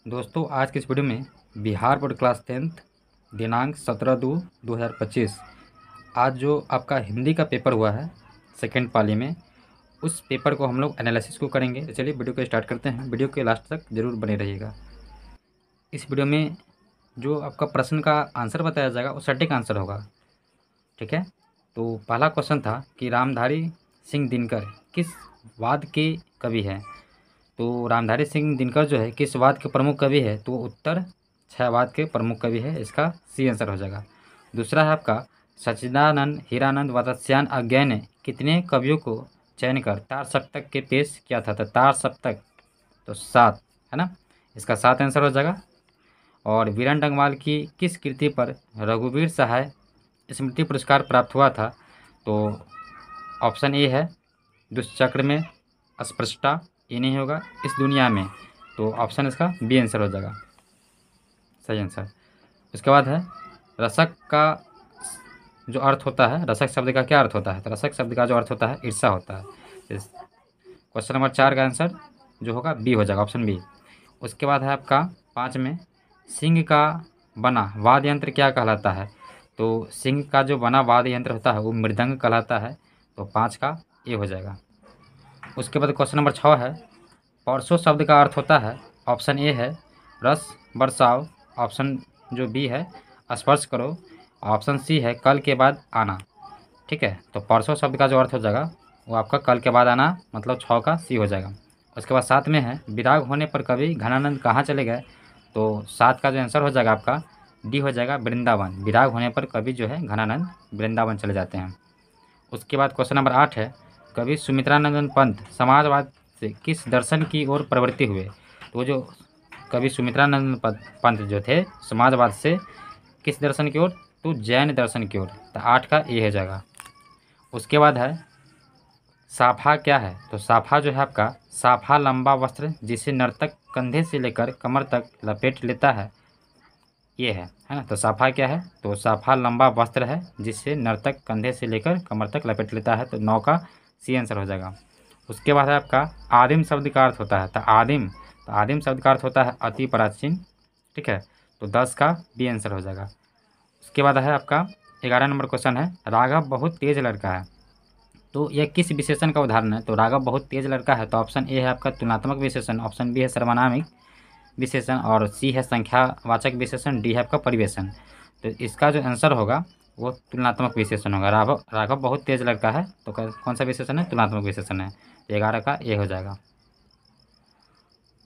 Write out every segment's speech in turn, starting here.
दोस्तों आज के इस वीडियो में बिहार बोर्ड क्लास 10th दिनांक 17/2/2025 आज जो आपका हिंदी का पेपर हुआ है सेकेंड पाली में, उस पेपर को हम लोग एनालिसिस को करेंगे। तो चलिए वीडियो को स्टार्ट करते हैं। वीडियो के लास्ट तक ज़रूर बने रहिएगा। इस वीडियो में जो आपका प्रश्न का आंसर बताया जाएगा वो सटीक आंसर होगा, ठीक है। तो पहला क्वेश्चन था कि रामधारी सिंह दिनकर किस वाद के कवि हैं। तो रामधारी सिंह दिनकर जो है किस वाद के प्रमुख कवि है, तो उत्तर छायावाद के प्रमुख कवि है। इसका सी आंसर हो जाएगा। दूसरा है आपका सच्चिदानंद हीरानंद व तत्स्यान अज्ञे ने कितने कवियों को चयन कर तार सप्तक के पेश किया था। तो तार सप्तक तो 7 है ना, इसका 7 आंसर हो जाएगा। और वीरेन डंगवाल की किस कृति पर रघुवीर सहाय स्मृति पुरस्कार प्राप्त हुआ था। तो ऑप्शन ए है दुष्चक्र में अस्पृष्टता, ये नहीं होगा इस दुनिया में। तो ऑप्शन इसका बी आंसर हो जाएगा, सही आंसर। उसके बाद है रसक का जो अर्थ होता है, रसक शब्द का क्या अर्थ होता है। तो रसक शब्द का जो अर्थ होता है ईर्षा होता है। क्वेश्चन नंबर 4 का आंसर जो होगा बी हो जाएगा, ऑप्शन बी। उसके बाद है आपका 5 में सिंह का बना वाद्य यंत्र क्या कहलाता है। तो सिंह का जो बना वाद्य यंत्र होता है वो मृदंग कहलाता है। तो 5 का ए हो जाएगा। उसके बाद क्वेश्चन नंबर 6 है परसों शब्द का अर्थ होता है। ऑप्शन ए है रस बरसाव, ऑप्शन जो बी है स्पर्श करो, ऑप्शन सी है कल के बाद आना, ठीक है। तो परसों शब्द का जो अर्थ हो जाएगा वो आपका कल के बाद आना, मतलब 6 का सी हो जाएगा। उसके बाद 7 में है विराग होने पर कवि घनानंद कहाँ चले गए। तो 7 का जो आंसर हो जाएगा आपका डी हो जाएगा, वृंदावन। विराग होने पर कवि जो है घनानंद वृंदावन चले जाते हैं। उसके बाद क्वेश्चन नंबर 8 है कवि सुमित्रानंद पंत समाजवाद से किस दर्शन की ओर प्रवृत्ति हुए। तो जो कवि सुमित्रानंद पंत जो थे समाजवाद से किस दर्शन की ओर, तो जैन दर्शन की ओर। तो 8 का ए हो जाएगा। उसके बाद है साफा क्या है। तो साफा जो है आपका साफा लंबा वस्त्र जिसे नर्तक कंधे से लेकर कमर तक लपेट लेता है, ये है ना। तो साफा क्या है, तो साफा लंबा वस्त्र है जिससे नर्तक कंधे से लेकर कमर तक लपेट लेता है। तो 9 का सी आंसर हो जाएगा। उसके बाद है आपका आदिम शब्द का अर्थ होता है। तो आदिम शब्द का अर्थ होता है अति प्राचीन, ठीक है। तो 10 का बी आंसर हो जाएगा। उसके बाद है आपका 11 नंबर क्वेश्चन है राघव बहुत तेज लड़का है। तो यह किस विशेषण का उदाहरण है। तो राघव बहुत तेज लड़का है। तो ऑप्शन ए है आपका तुलनात्मक विशेषण, ऑप्शन बी है सर्वनामिक विशेषण, और सी है संख्यावाचक विशेषण, डी है आपका परिवेशन। तो इसका जो आंसर होगा वो तुलनात्मक विशेषण होगा। राघव बहुत तेज लड़का है, तो कौन सा विशेषण है, तुलनात्मक विशेषण है। तो 11 का ए हो जाएगा।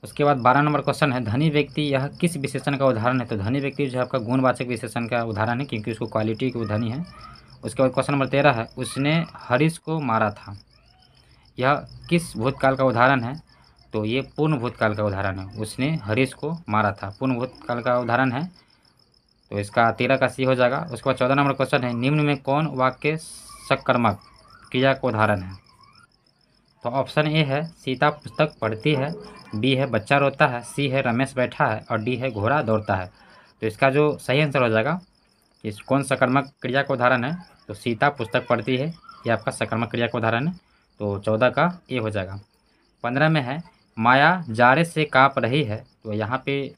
उसके बाद 12 नंबर क्वेश्चन है धनी व्यक्ति यह किस विशेषण का उदाहरण है। तो धनी व्यक्ति जो है आपका गुणवाचक विशेषण का उदाहरण है, क्योंकि उसको क्वालिटी के वो धनी है। उसके बाद क्वेश्चन नंबर 13 है उसने हरीश को मारा था, यह किस भूतकाल का उदाहरण है। तो ये पूर्ण भूतकाल का उदाहरण है, उसने हरीश को मारा था, पूर्ण भूतकाल का उदाहरण है। तो इसका 13 का सी हो जाएगा। उसके बाद 14 नंबर क्वेश्चन है निम्न में कौन वाक्य सकर्मक क्रिया का उदाहरण है। तो ऑप्शन ए है सीता पुस्तक पढ़ती है, बी है बच्चा रोता है, सी है रमेश बैठा है, और डी है घोड़ा दौड़ता है। तो इसका जो सही आंसर हो जाएगा इस कौन सकर्मक क्रिया का उदाहरण है, तो सीता पुस्तक पढ़ती है, ये आपका सकर्मक क्रिया का उदाहरण है। तो 14 का ए हो जाएगा। 15 में है माया जारे से काँप रही है। तो यहाँ पे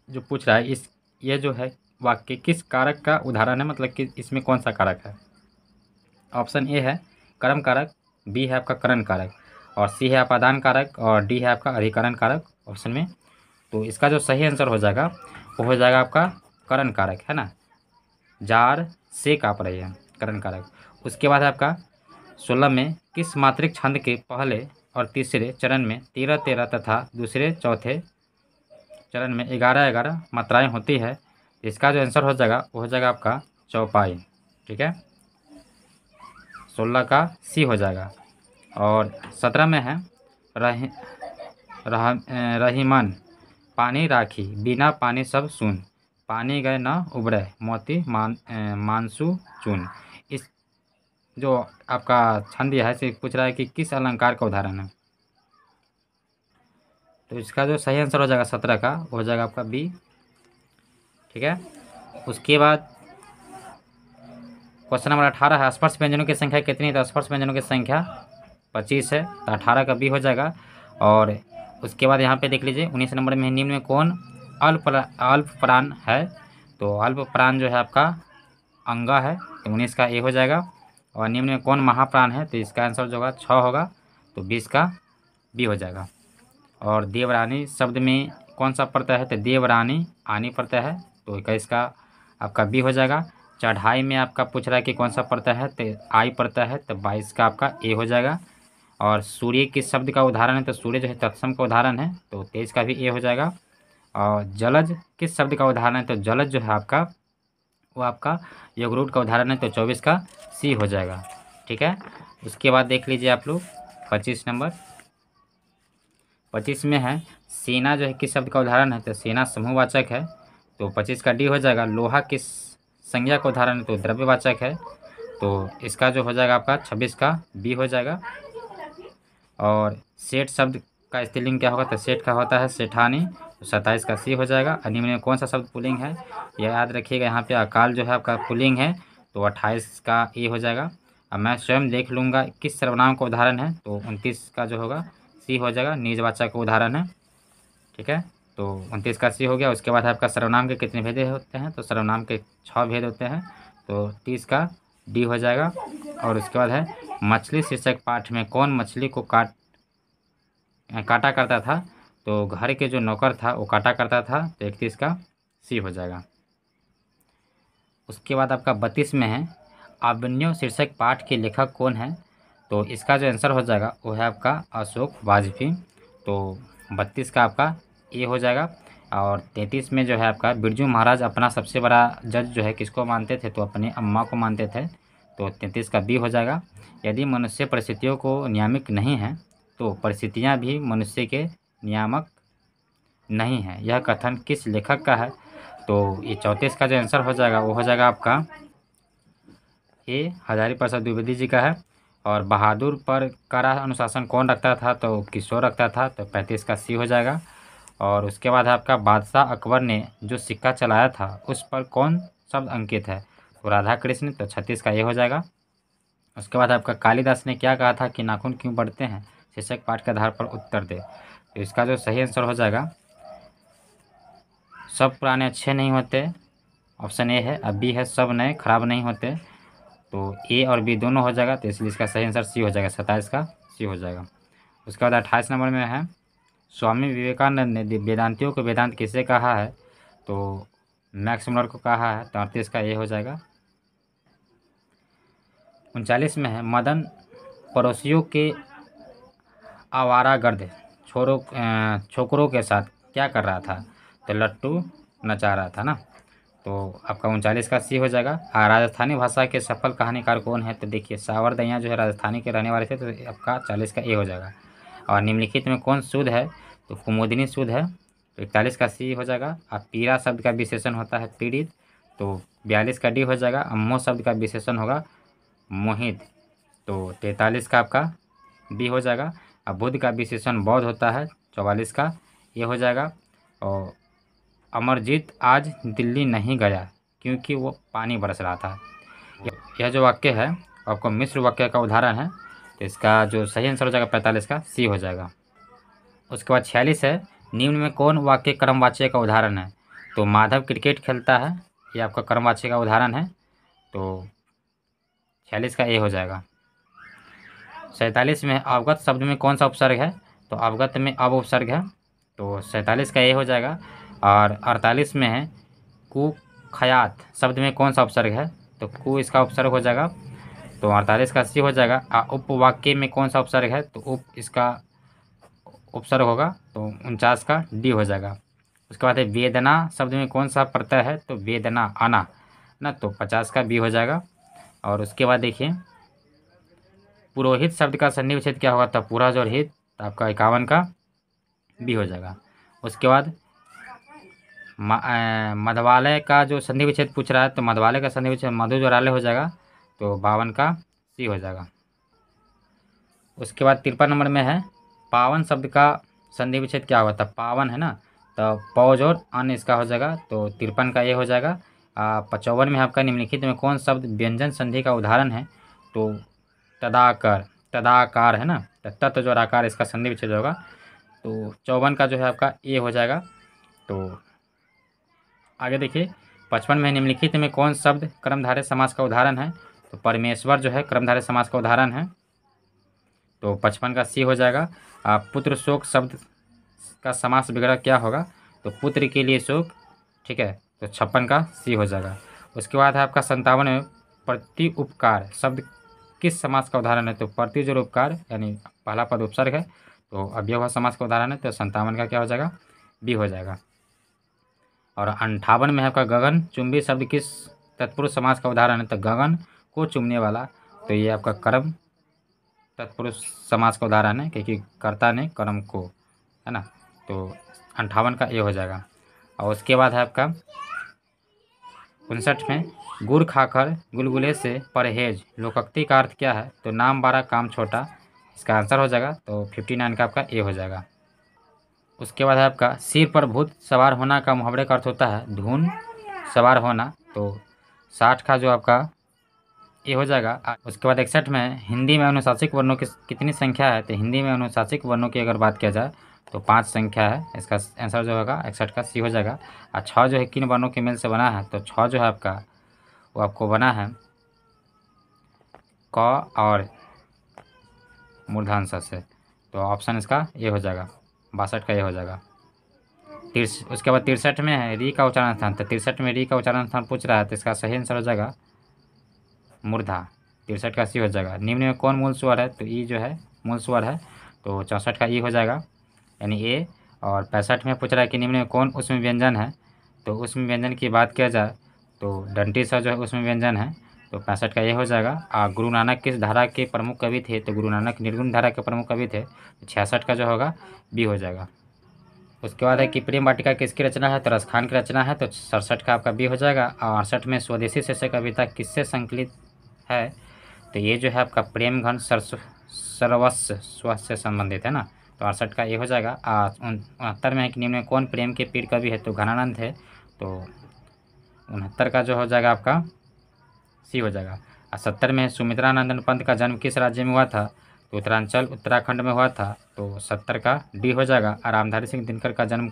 जो पूछ रहा है इस ये जो है वाक्य किस कारक का उदाहरण है, मतलब कि इसमें कौन सा कारक है। ऑप्शन ए है कर्म कारक, बी है आपका करण कारक, और सी है अपादान कारक, और डी है आपका अधिकरण कारक ऑप्शन में। तो इसका जो सही आंसर हो जाएगा वो हो जाएगा आपका करण कारक, है ना। जार से काँप रही है, करण कारक। उसके बाद है आपका 16 में किस मात्रिक छंद के पहले और तीसरे चरण में 13-13 तथा दूसरे चौथे चरण में 11-11 मात्राएं होती है। इसका जो आंसर हो जाएगा वो हो जाएगा आपका चौपाई, ठीक है। 16 का सी हो जाएगा। और 17 में है रही रहीमन पानी राखी बिना पानी सब सुन, पानी गए न उबरे मोती मानसू चून। इस जो आपका छंद है से पूछ रहा है कि किस अलंकार का उदाहरण है। तो इसका जो सही आंसर हो जाएगा 17 का वो हो जाएगा आपका बी, ठीक है। उसके बाद क्वेश्चन नंबर 18 है स्पर्श व्यंजनों की संख्या कितनी है। तो स्पर्श व्यंजनों की संख्या 25 है। तो 18 का बी हो जाएगा। और उसके बाद यहाँ पे देख लीजिए 19 नंबर में निम्न में कौन अल्प प्राण है। तो अल्प प्राण जो है आपका अंगा है, तो 19 का ए हो जाएगा। और निम्न में कौन महाप्राण है, तो इसका आंसर जो होगा 6 होगा, तो 20 का बी हो जाएगा। और देवरानी शब्द में कौन सा प्रत्यय है, तो देवरानी आनी प्रत्यय है, तो 21 का आपका बी हो जाएगा। चढ़ाई में आपका पूछ रहा है कि कौन सा प्रत्यय है, तो आई प्रत्यय है, तो 22 का आपका ए हो जाएगा। और सूर्य किस शब्द का उदाहरण है, तो सूर्य जो है तत्सम का उदाहरण है, तो 23 का भी ए हो जाएगा। और जलज किस शब्द का उदाहरण है, तो जलज जो है आपका वो आपका यगरूट का उदाहरण है, तो 24 का सी हो जाएगा। ठीक है, उसके बाद देख लीजिए आप लोग 25 नंबर। 25 में है सेना जो है किस शब्द का उदाहरण है, तो सेना समूहवाचक है, तो 25 का डी हो जाएगा। लोहा किस संज्ञा का उदाहरण है, तो द्रव्यवाचक है, तो इसका जो हो जाएगा आपका 26 का बी हो जाएगा। और सेठ शब्द का स्त्रीलिंग क्या होगा, तो सेठ का होता है सेठानी, तो 27 का सी हो जाएगा। निम्न में कौन सा शब्द पुल्लिंग है, यह याद रखिएगा। यहाँ पे अकाल जो है आपका पुल्लिंग है, तो 28 का ए हो जाएगा। अब मैं स्वयं देख लूँगा किस सर्वनाम का उदाहरण है, तो 29 का जो होगा सी हो जाएगा, निजवाचक का उदाहरण है। ठीक है, तो 29 का सी हो गया। उसके बाद आपका सर्वनाम के कितने भेद होते हैं, तो सर्वनाम के 6 भेद होते हैं, तो 30 का डी हो जाएगा। और उसके बाद है मछली शीर्षक पाठ में कौन मछली को काटा करता था, तो घर के जो नौकर था वो काटा करता था, तो 31 का सी हो जाएगा। उसके बाद आपका 32 में है अभिमन्यु शीर्षक पाठ के लेखक कौन है, तो इसका जो आंसर हो जाएगा वो है आपका अशोक वाजपेयी, तो 32 का आपका ए हो जाएगा। और 33 में जो है आपका बिरजू महाराज अपना सबसे बड़ा जज जो है किसको मानते थे, तो अपने अम्मा को मानते थे, तो 33 का बी हो जाएगा। यदि मनुष्य परिस्थितियों को नियामक नहीं है, तो परिस्थितियाँ भी मनुष्य के नियामक नहीं है, यह कथन किस लेखक का है, तो ये 34 का जो आंसर हो जाएगा वो हो जाएगा आपका ए हजारी प्रसाद द्विवेदी जी का है। और बहादुर पर कड़ा अनुशासन कौन रखता था, तो किशोर रखता था, तो 35 का सी हो जाएगा। और उसके बाद आपका बादशाह अकबर ने जो सिक्का चलाया था उस पर कौन शब्द अंकित है, तो राधा कृष्ण, तो 36 का ये हो जाएगा। उसके बाद आपका कालिदास ने क्या कहा था कि नाखून क्यों बढ़ते हैं, शीर्षक पाठ के आधार पर उत्तर दे, तो इसका जो सही आंसर हो जाएगा सब पुराने अच्छे नहीं होते, ऑप्शन ए है। अब बी है सब नए खराब नहीं होते, तो ए और बी दोनों हो जाएगा, तो इसलिए इसका सही आंसर सी हो जाएगा, 27 का सी हो जाएगा। उसके बाद 28 नंबर में है स्वामी विवेकानंद ने वेदांतियों को वेदांत किसे कहा है, तो मैक्स मुलर को कहा है, तो 38 का ए हो जाएगा। 39 में है मदन पड़ोसियों के आवारागर्द छोकरों के साथ क्या कर रहा था, तो लट्टू नचा रहा था ना, तो आपका 39 का सी हो जाएगा। राजस्थानी भाषा के सफल कहानीकार कौन है, तो देखिए सावर दैया जो है राजस्थानी के रहने वाले थे, तो आपका 40 का ए हो जाएगा। और निम्नलिखित में कौन शुद्ध है, तो कुमुदिनी शुद्ध है, तो 41 का सी हो जाएगा। अब पीड़ा शब्द का विशेषण होता है पीड़ित, तो 42 का डी हो जाएगा। अम्मो शब्द का विशेषण होगा मोहित, तो 43 का आपका बी हो जाएगा। अब बुद्ध का विशेषण बौद्ध होता है, 44 का ये हो जाएगा। और अमरजीत आज दिल्ली नहीं गया क्योंकि वो पानी बरस रहा था, यह जो वाक्य है आपको मिश्र वाक्य का उदाहरण है, तो इसका जो सही आंसर हो जाएगा 45 का सी हो जाएगा। उसके बाद 46 है निम्न में कौन वाक्य कर्मवाच्य का उदाहरण है, तो माधव क्रिकेट खेलता है, ये आपका कर्मवाच्य का उदाहरण है, तो 46 का ए हो जाएगा। 47 में अवगत शब्द में कौन सा उपसर्ग है, तो अवगत में अब उपसर्ग है, तो 47 का ए हो जाएगा। और 48 में है कुख्यात शब्द में कौन सा उपसर्ग है, तो कु इसका उपसर्ग हो जाएगा, तो 48 का सी हो जाएगा। उपवाक्य में कौन सा उपसर्ग है, तो उप इसका उपसर्ग होगा, तो 49 का डी हो जाएगा। उसके बाद है वेदना शब्द में कौन सा प्रत्यय है, तो वेदना आना ना, तो 50 का बी हो जाएगा। और उसके बाद देखिए पुरोहित शब्द का संधि विच्छेद क्या होगा, तो पूरा जो हित, तो आपका 51 का बी हो जाएगा। उसके बाद मधवालय का जो संधि विच्छेद पूछ रहा है, तो मधवालय का संधि विच्छेद मधु जोरालय हो जाएगा, तो 52 का सी हो जाएगा। उसके बाद 53 नंबर में है पावन शब्द का संधि विच्छेद क्या होगा, तब पावन है ना, तो पौज और अन्य इसका हो जाएगा, तो 53 का ये हो जाएगा। 55 में आपका निम्नलिखित में कौन शब्द व्यंजन संधि का उदाहरण है, तो तदाकार है ना, तो तत्व जो आकार इसका संधि विच्छेद होगा, तो 54 का जो है आपका ए हो जाएगा। तो आगे देखिए, 55 में निम्नलिखित में कौन शब्द कर्मधारय समास का उदाहरण है? तो परमेश्वर जो है कर्मधारय समास का उदाहरण है। तो 55 का सी हो जाएगा। पुत्र शोक शब्द का समास वगैरह क्या होगा? तो पुत्र के लिए शोक, ठीक है। तो 56 का सी हो जाएगा। उसके बाद है आपका 57 में प्रति उपकार शब्द किस समास का उदाहरण है? तो प्रति जो उपकार यानी पहला पद उपसर्ग है, तो अव्यय हुआ समास का उदाहरण है। तो 57 का क्या हो जाएगा? बी हो जाएगा। और 58 में आपका गगन चुंबी शब्द किस तत्पुरुष समास का उदाहरण है? तो गगन को चुमने वाला, तो ये आपका कर्म तत्पुरुष समास का उदाहरण है, क्योंकि कर्ता ने कर्म को, है ना। तो 58 का ये हो जाएगा। और उसके बाद है आपका 59 में गुड़ खाकर गुलगुले से परहेज लोकोक्ति का अर्थ क्या है? तो नाम बड़ा काम छोटा, इसका आंसर हो जाएगा। तो 59 का आपका ए हो जाएगा। उसके बाद है आपका सिर पर भूत सवार होना का मुहावरे का अर्थ होता है धून सवार होना। तो 60 का जो आपका ये हो जाएगा। उसके बाद 61 में हिंदी में अनुशासिक वर्णों की कितनी संख्या है? तो हिंदी में अनुशासिक वर्णों की अगर बात किया जाए तो 5 संख्या है। इसका आंसर जो होगा 61 का सी हो जाएगा। और 6 जो है किन वर्णों के मेल से बना है? तो 6 जो है आपका वो आपको बना है क और मूर्धांश से। तो ऑप्शन इसका ये हो जाएगा, 62 का ये हो जाएगा। उसके बाद 63 में है री का उच्चारण स्थान। तो 63 में री का उच्चारण स्थान पूछ रहा है, तो इसका सही आंसर हो जाएगा मूर्धा। 63 का सी हो जाएगा। निम्न में कौन मूल स्वर है? तो ई जो है मूल स्वर है। तो 64 का ई हो जाएगा यानी ए। और 65 में पूछ रहा है कि निम्न में कौन उसमें व्यंजन है? तो उसमें व्यंजन की बात किया जाए तो डंटी सा जो है उसमें व्यंजन है। तो 65 का ये हो जाएगा। गुरु नानक किस धारा के प्रमुख कवि थे? तो गुरु नानक निर्गुण धारा के प्रमुख कवि थे। तो 66 का जो होगा बी हो जाएगा। उसके बाद है कि प्रेम वाटिका किसकी रचना है? तो रस खान की रचना है। तो 67 का आपका बी हो जाएगा। और 68 में स्वदेशी शीर्षक कविता किससे संकलित है? तो ये जो है आपका प्रेम घन सर्वस्व स्व से संबंधित है ना। तो 68 का ये हो जाएगा। 69 में है कि निम्न में कौन प्रेम के पीर कवि है? तो घनानंद है। तो 69 का जो हो जाएगा आपका सी हो जाएगा। और 70 में सुमित्रा नंदन पंत का जन्म किस राज्य में हुआ था? तो उत्तरांचल उत्तराखंड में हुआ था। तो 70 का डी हो जाएगा। और रामधारी सिंह दिनकर का जन्म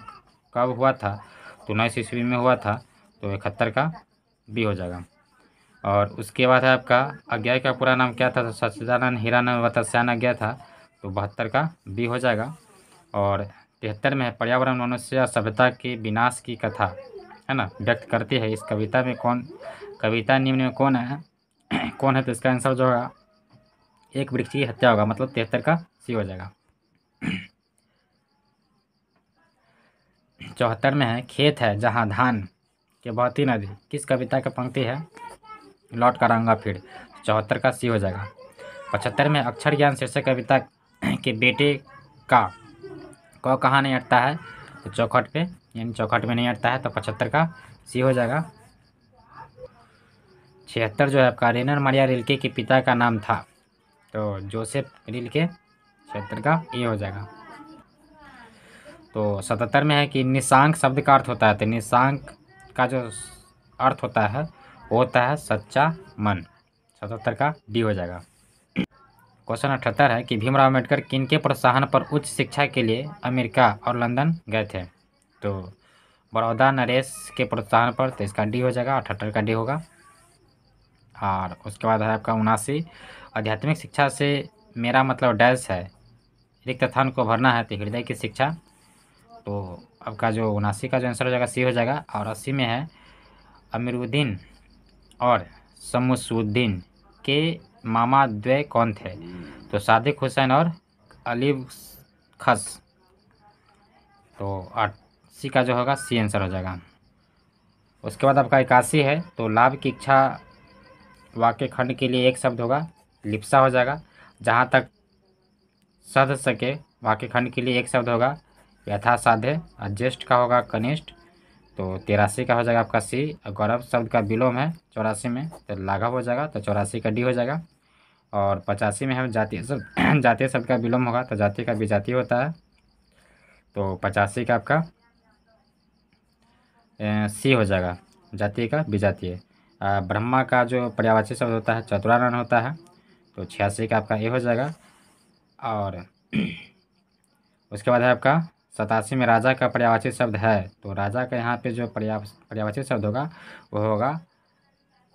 कब हुआ था? तो 19 ईस्वी में हुआ था। तो 71 का बी हो जाएगा। और उसके बाद है आपका अज्ञा का पूरा नाम क्या था? तो सच्चिदानंद हीरानंद वत्स्यायन अज्ञा था। तो 72 का बी हो जाएगा। और 73 में है पर्यावरण मनुष्य या सभ्यता के विनाश की कथा, है ना, व्यक्त करती है। इस कविता में कविता निम्न में कौन है? कौन है? तो इसका आंसर जो होगा एक वृक्ष की हत्या होगा, मतलब 73 का सी हो जाएगा। 74 में है खेत है जहाँ धान के बहती नदी किस कविता की पंक्ति है? लौट कर आऊंगा फिर। 74 का सी हो जाएगा। 75 में अक्षर ज्ञान शीर्षक कविता के बेटे का क कहाँ नहीं अटता है? तो चौखट पे, यानी चौखट में नहीं अटता है। तो 75 का सी हो जाएगा। 76 जो है आपका रेनर मारिया रिल्के के पिता का नाम था? तो जोसेफ रिल्के। 76 का ये हो जाएगा। तो 77 में है कि निशांक शब्द का अर्थ होता है। तो निशांक का जो अर्थ होता है वो होता है सच्चा मन। 77 का डी हो जाएगा। क्वेश्चन 78 है कि भीमराव अम्बेडकर किनके प्रोत्साहन पर उच्च शिक्षा के लिए अमेरिका और लंदन गए थे? तो बड़ौदा नरेश के प्रोत्साहन पर। तो इसका डी हो जाएगा। 78 का डी होगा। और उसके बाद है आपका 79 आध्यात्मिक शिक्षा से मेरा मतलब डैश है रिक्त स्थान को भरना है। तो हृदय की शिक्षा। तो आपका जो 79 का जो आंसर हो जाएगा सी हो जाएगा। और 80 में है अमीरुद्दीन और शमसुद्दीन के मामा द्वय कौन थे? तो सादिक हुसैन और अली खस। तो 80 का जो होगा सी आंसर हो जाएगा। उसके बाद आपका 81 है तो लाभ की इच्छा वाक्य खंड के लिए एक शब्द होगा लिप्सा हो जाएगा। जहाँ तक सध सके वाक्य खंड के लिए एक शब्द होगा यथा साध्य। और ज्येष्ठ का होगा कनिष्ठ। तो 83 का हो जाएगा आपका सी। गौरव शब्द का विलोम है 84 में, तो लाघव हो जाएगा। तो 84 का डी हो जाएगा। और 85 में है जातीय शब्द जातीय शब्द का विलोम होगा तो जाति का विजातीय होता है। तो 85 का आपका सी हो जाएगा, जातीय का विजातीय। ब्रह्मा का जो पर्यायवाची शब्द होता है चतुरानन होता है। तो 86 का आपका ए हो जाएगा। और उसके बाद है आपका 87 में राजा का पर्यायवाची शब्द है, तो राजा का यहाँ पे जो पर्यायवाची शब्द होगा वो होगा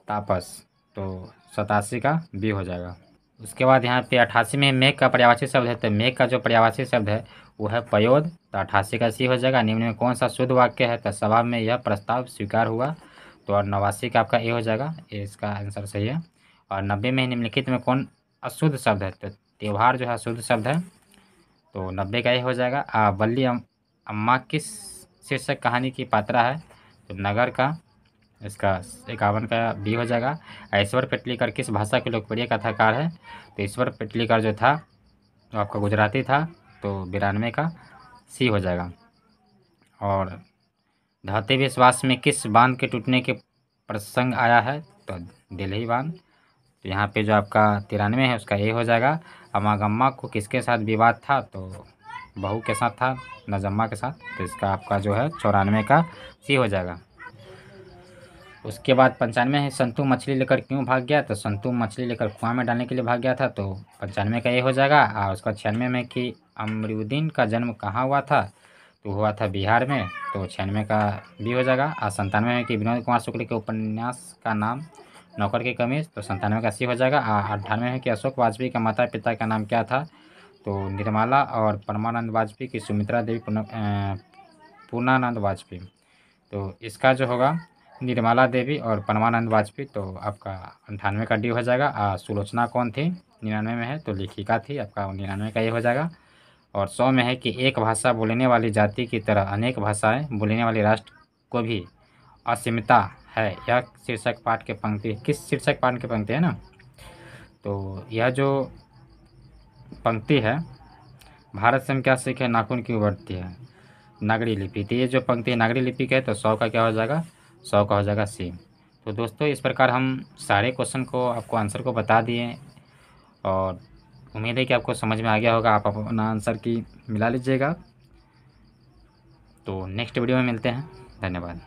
तापस, तो 87 का बी हो जाएगा। उसके बाद यहाँ पे 88 में मेघ का पर्यायवाची शब्द है, तो मेघ का जो पर्यायवाची शब्द है वो है पयोद, तो 88 का सी हो जाएगा। निम्न में कौन सा शुद्ध वाक्य है, तो सभा में यह प्रस्ताव स्वीकार हुआ, तो और 89 का आपका ए हो जाएगा, ये इसका आंसर सही है। और 90 में निम्नलिखित में कौन अशुद्ध शब्द है, तो त्यौहार जो है अशुद्ध शब्द है, तो 90 का ए हो जाएगा। बल्ली अम्मा किस शीर्षक कहानी की पात्रा है, तो नगर का, इसका 51 का बी हो जाएगा। ईश्वर पेटलीकर किस भाषा के लोकप्रिय कथाकार है, तो ईश्वर पेटलीकर जो था वो आपका गुजराती था, तो 92 का सी हो जाएगा। और धरती विश्वास में किस बांध के टूटने के प्रसंग आया है, तो दिल्ली बांध, तो यहाँ पे जो आपका 93 है उसका ए हो जाएगा। अमागम्मा को किसके साथ विवाद था, तो बहू के साथ था, नजम्मा के साथ, तो इसका आपका जो है 94 का सी हो जाएगा। उसके बाद 95 है संतू मछली लेकर क्यों भाग गया, तो संतू मछली लेकर कुआं में डालने के लिए भाग गया था, तो 95 का ये हो जाएगा। और उसका 96 में कि अमरुद्दीन का जन्म कहाँ हुआ था, तो हुआ था बिहार में, तो 96 का बी हो जाएगा। और 97 में कि विनोद कुमार शुक्ल के उपन्यास का नाम नौकर की कमीज, तो 97 का सी हो जाएगा। 98 में कि अशोक वाजपेयी का माता पिता का नाम क्या था, तो निर्मला और परमानंद वाजपेयी की सुमित्रा देवी पूर्णानंद वाजपेयी, तो इसका जो होगा निर्मला देवी और परमानंद वाजपेयी, तो आपका 98 का डी हो जाएगा। सुलोचना कौन थी, 99 में है, तो लेखिका थी, आपका 99 का ये हो जाएगा। और 100 में है कि एक भाषा बोलने वाली जाति की तरह अनेक भाषाएं बोलने वाले राष्ट्र को भी असीमिता है, यह शीर्षक पाठ के पंक्ति किस शीर्षक पाठ की पंक्ति है ना, तो यह जो पंक्ति है भारत से हम क्या सीखे नाखून क्यों बढ़ती है, नागरी लिपि, तो ये जो पंक्ति है नागरी लिपि का है, तो 100 का क्या हो जाएगा, 100 का हो जाएगा सी। तो दोस्तों इस प्रकार हम सारे क्वेश्चन को आपको आंसर को बता दिए, और उम्मीद है कि आपको समझ में आ गया होगा, आप अपना आंसर की मिला लीजिएगा। तो नेक्स्ट वीडियो में मिलते हैं, धन्यवाद।